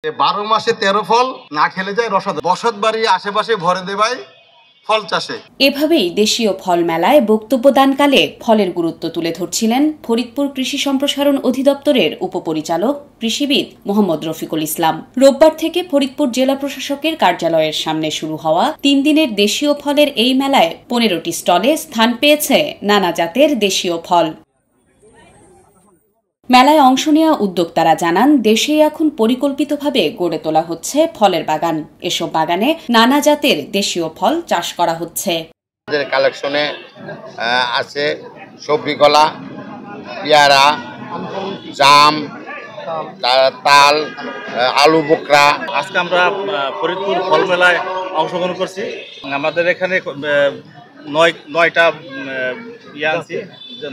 12 মাসে 13 ফল না খেলে যায় রসদ। বসত বাড়ি আশেপাশে ভরে দেবাই ফল চাষে। এভাবেই দেশীয় ফল মেলায় বক্তব্য দানকালে ফলের গুরুত্ব তুলে ধরছিলেন ফরিদপুর কৃষি সম্প্রসারণ অধিদপ্তরের উপপরিচালক কৃষিবিদ মোহাম্মদ রফিকুল ইসলাম। রোববার থেকে ফরিদপুর জেলা প্রশাসকের কার্যালয়ের সামনে শুরু হওয়া 3 দিনের দেশীয় ফলের এই মেলায় 15টি স্টলে স্থান পেয়েছে নানা জাতের দেশীয় ফল। মেলায় অংশ নেওয়া উদ্যোক্তারা জানান, দেশে এখন পরিকল্পিতভাবে গড়ে তোলা হচ্ছে ফলের বাগান। এসব বাগানে নানা জাতের দেশীয় ফল চাষ করা হচ্ছে। আমাদের কালেকশনে আছে সবজি কলা, পেয়ারা, জাম, তাল, আলু বোকরা। আজকে আমরা ফরিদপুর ফল মেলায় অংশগ্রহণ করছি। আমাদের এখানে 9টা আনছি,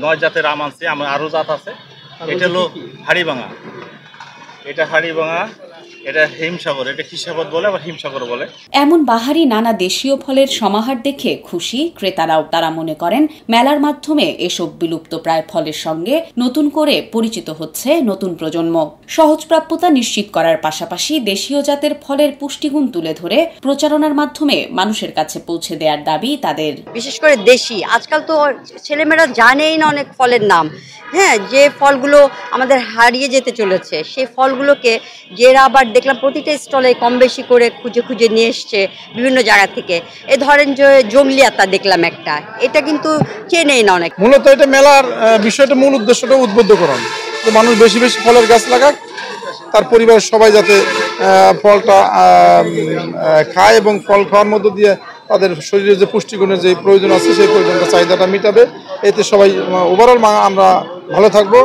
9 জাতের আম আনছি। আরও জাত আছে। এটা হলো হাড়িভাঙা, এটা হিমসাগর, এটা খিসাবত বলে আবার হিমসাগর বলে। এমন বাহারি নানা দেশীয় ফলের সমাহার দেখে খুশি ক্রেতারাও। তারা মনে করেন, মেলার মাধ্যমে এসব বিলুপ্ত প্রায় ফলের সঙ্গে নতুন করে পরিচিত হচ্ছে নতুন প্রজন্ম। সহজপ্রাপ্যতা নিশ্চিত করার পাশাপাশি দেশীয় জাতের ফলের পুষ্টিগুণ তুলে ধরে প্রচারণার মাধ্যমে মানুষের কাছে পৌঁছে দেওয়ার দাবি তাদের। বিশেষ করে দেশি, আজকাল তো ছেলেমেয়েরা জানেই না অনেক ফলের নাম। হ্যাঁ, যে ফলগুলো আমাদের হারিয়ে যেতে চলেছে, সেই ফলগুলোকে যেরা আবার দেখলাম প্রতিটা স্টলে কম বেশি করে খুঁজে খুঁজে নিয়ে এসছে বিভিন্ন জায়গা থেকে। এ ধরেন যে জঙ্গলিয়াতা দেখলাম একটা, এটা কিন্তু চেনেই না অনেক। মূলত এটা মেলার বিষয়টা, মূল উদ্দেশ্যটা উদ্বুদ্ধকরণ, যে মানুষ বেশি বেশি ফলের গাছ লাগাক, তার পরিবারের সবাই যাতে ফলটা খায় এবং ফল খাওয়ার মধ্য দিয়ে তাদের শরীরে যে পুষ্টিগুণের যে প্রয়োজন আছে সেই প্রয়োজনটা চাহিদাটা মিটাবে। এতে সবাই ওভারঅল আমরা ভালো থাকবো।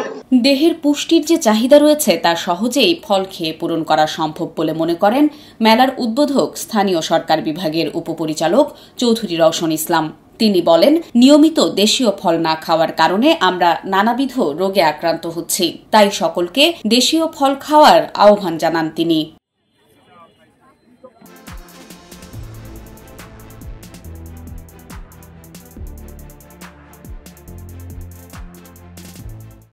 দেহের পুষ্টির যে চাহিদা রয়েছে তা সহজেই ফল খেয়ে পূরণ করা সম্ভব বলে মনে করেন মেলার উদ্বোধক স্থানীয় সরকার বিভাগের উপপরিচালক চৌধুরী রওশন ইসলাম। তিনি বলেন, নিয়মিত দেশীয় ফল না খাওয়ার কারণে আমরা নানাবিধ রোগে আক্রান্ত হচ্ছি। তাই সকলকে দেশীয় ফল খাওয়ার আহ্বান জানান তিনি।